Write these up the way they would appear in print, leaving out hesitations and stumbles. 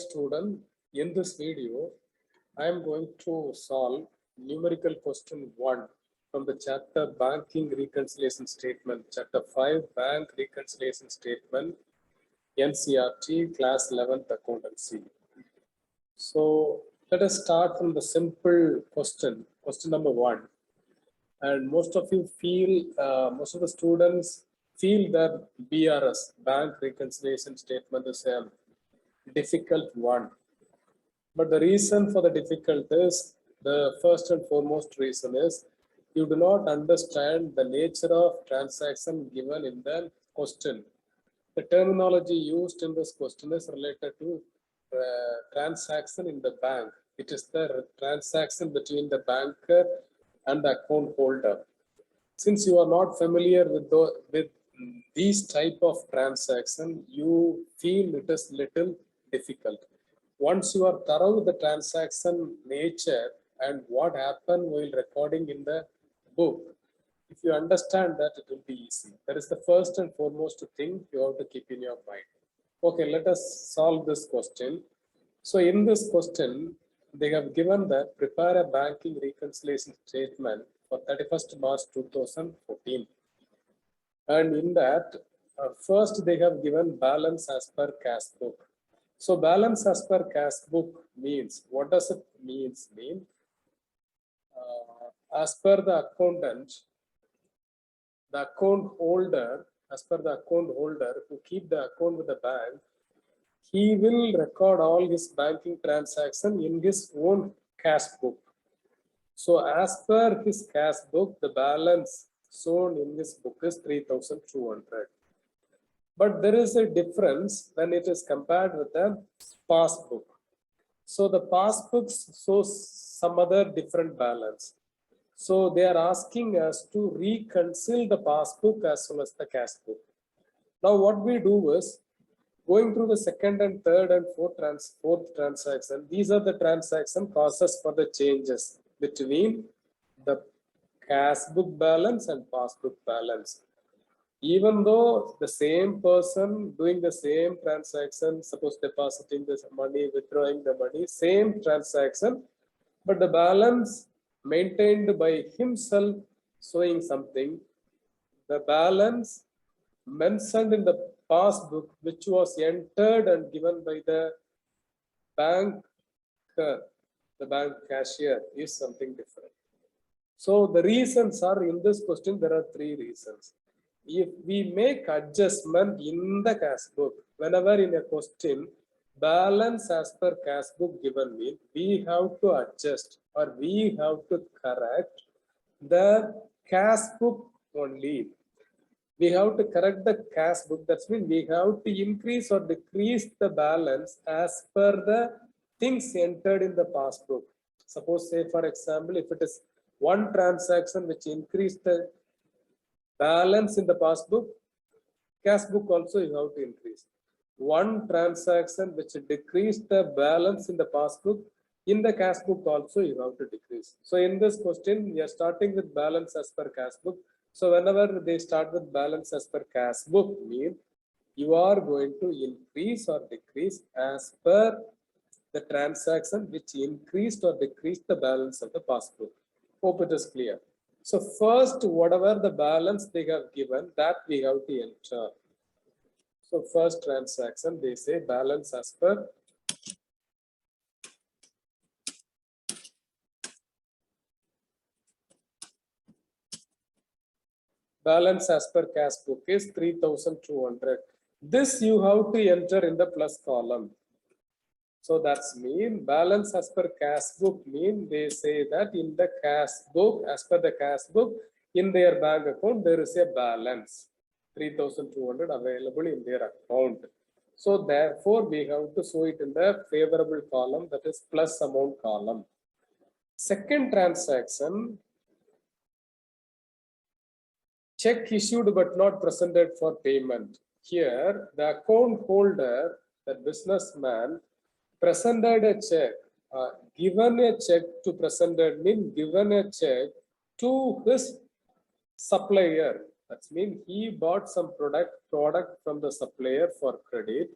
student, in this video, I am going to solve numerical question 1 from the chapter Banking Reconciliation Statement, chapter 5 Bank Reconciliation Statement, NCERT, class 11th Accountancy. So let us start from the simple question number 1. And most of you feel, most of the students feel that BRS, Bank Reconciliation Statement, is a difficult one. But the reason for the difficult is, the first and foremost reason is, you do not understand the nature of transaction given in the question. The terminology used in this question is related to transaction in the bank. It is the transaction between the banker and the account holder. Since you are not familiar with these type of transaction, you feel it is little difficult. Once you are thorough with the transaction nature and what happened while recording in the book, if you understand that, it will be easy. That is the first and foremost thing you have to keep in your mind. Okay, let us solve this question. So in this question, they have given that prepare a banking reconciliation statement for 31st March 2014. And in that, first they have given balance as per cash book. So balance as per cash book means, what does it mean? As per the accountant, the account holder, as per the account holder who keep the account with the bank, he will record all his banking transaction in his own cash book. So as per his cash book, the balance shown in this book is 3,200. But there is a difference when it is compared with the passbook. So the passbook shows some other different balance. So they are asking us to reconcile the passbook as well as the cash book. Now what we do is, going through the second and third and fourth transaction, these are the transaction causes for the changes between the cash book balance and passbook balance. Even though the same person doing the same transaction, suppose depositing this money, withdrawing the money, same transaction, but the balance maintained by himself showing something, the balance mentioned in the passbook which was entered and given by the bank cashier is something different. So the reasons are, in this question there are 3 reasons. If we make adjustment in the cash book, whenever in a question balance as per cash book given means, we have to adjust or we have to correct the cash book only. We have to correct the cash book. That means we have to increase or decrease the balance as per the things entered in the passbook. Suppose, say for example, if it is one transaction which increased the balance in the passbook, cash book also you have to increase. One transaction which decreased the balance in the passbook, in the cash book also you have to decrease. So in this question, we are starting with balance as per cash book. So whenever they start with balance as per cash book, means you are going to increase or decrease as per the transaction which increased or decreased the balance of the passbook. Hope it is clear. So first, whatever the balance they have given, that we have to enter. So first transaction, they say balance as per cash book is 3,200. This you have to enter in the plus column. So that's mean balance as per cash book mean, they say that in the cash book, as per the cash book, in their bank account, there is a balance 3,200 available in their account. So therefore, we have to show it in the favorable column, that is plus amount column. Second transaction, check issued but not presented for payment. Here, the account holder, the businessman, presented a check, given a check to presented means given a check to his supplier. That means he bought some product from the supplier for credit.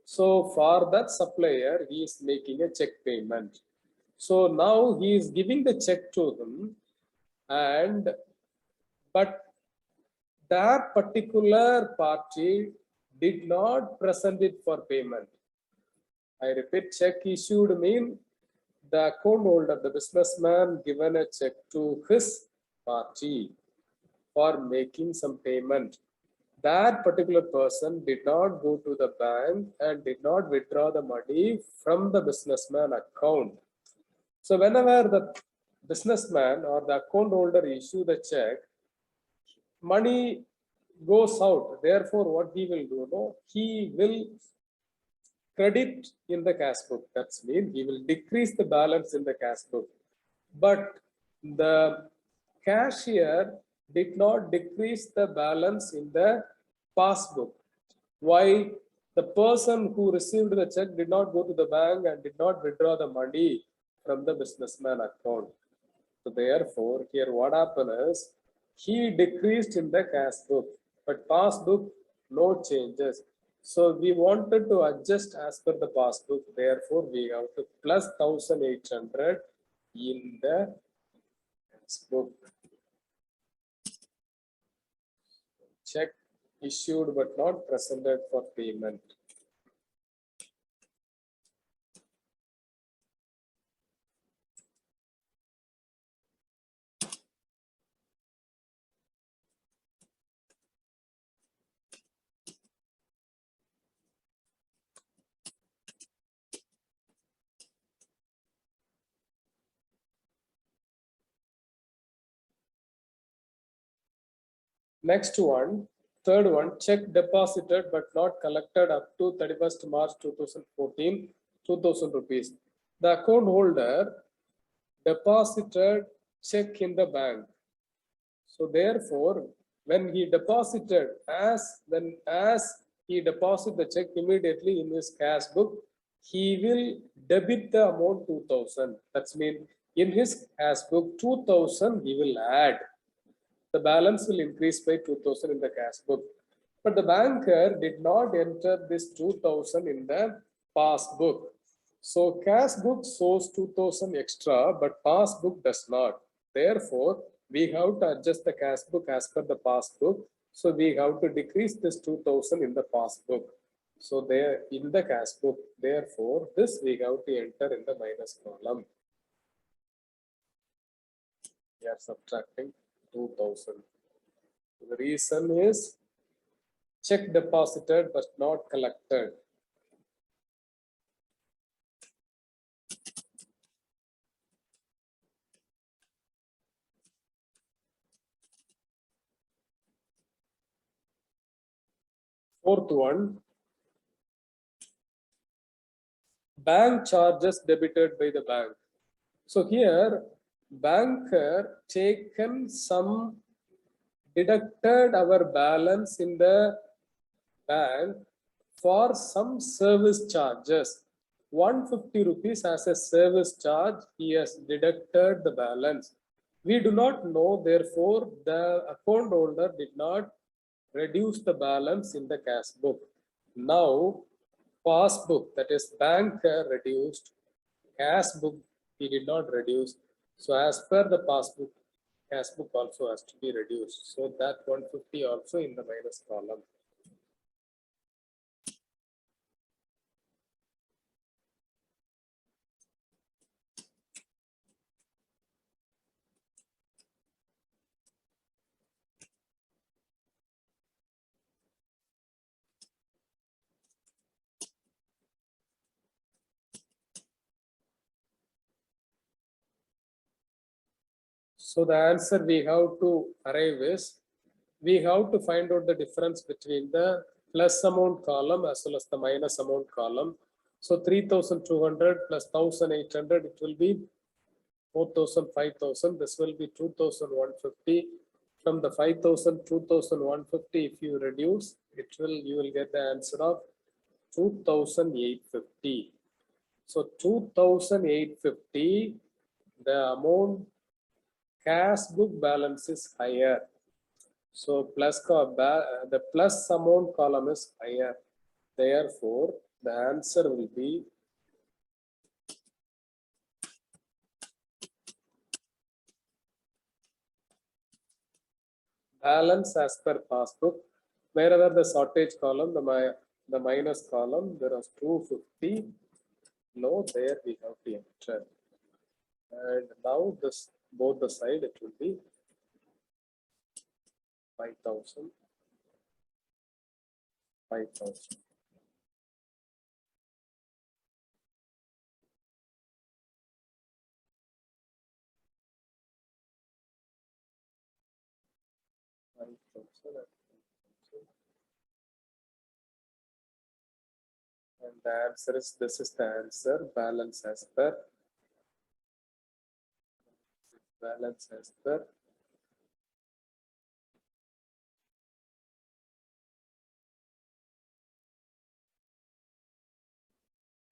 So for that supplier, he is making a check payment. So now he is giving the check to him, but that particular party did not present it for payment. I repeat, check issued mean the account holder, the businessman, given a check to his party for making some payment. That particular person did not go to the bank and did not withdraw the money from the businessman account. So whenever the businessman or the account holder issue the check, money goes out. Therefore, what he will do? No, he will credit in the cash book. That's mean he will decrease the balance in the cash book. But the cashier did not decrease the balance in the passbook. Why? The person who received the check did not go to the bank and did not withdraw the money from the businessman account. So therefore, here what happened is he decreased in the cash book, but passbook no changes. So we wanted to adjust as per the passbook. Therefore, we have to plus 1,800 in the book. Check issued but not presented for payment. Next one, third one, check deposited but not collected up to 31st March 2014, 2,000 rupees. The account holder deposited check in the bank. So therefore, when he deposited, as he deposit the check immediately in his cash book, he will debit the amount 2,000. That's mean in his cash book 2,000 he will add. The balance will increase by 2,000 in the cash book. But the banker did not enter this 2,000 in the passbook. So cash book shows 2,000 extra, but passbook does not. Therefore, we have to adjust the cash book as per the passbook. So we have to decrease this 2,000 in the passbook. So there in the cash book, therefore, this we have to enter in the minus column. We are subtracting 2,000. The reason is check deposited but not collected. Fourth one, bank charges debited by the bank. So here, banker taken some, deducted our balance in the bank for some service charges. 150 rupees as a service charge, he has deducted the balance. We do not know, therefore, the account holder did not reduce the balance in the cash book. Now, passbook, that is banker reduced, cash book he did not reduce. So as per the passbook, cash book also has to be reduced. So that 150 also in the minus column. So the answer we have to arrive is, we have to find out the difference between the plus amount column as well as the minus amount column. So 3,200 plus 1,800, it will be 4,000, 5,000. This will be 2,150. From the 5,000, 2,150, if you reduce, you will get the answer of 2,850. So 2,850, the amount cash book balance is higher. So the plus amount column is higher. Therefore, The answer will be balance as per passbook. Wherever the shortage column, the minus column, there was 250. No, there we have to enter. And now this both the side it will be 5,000. 5,000. And the answer is, this is the answer, balance as per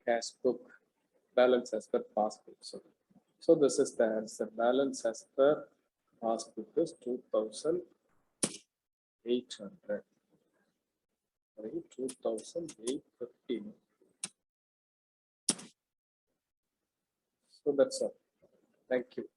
cash book, balance as per passbook. So this is the answer, balance as per passbook is 2,800. 2,850. So that's all. Thank you.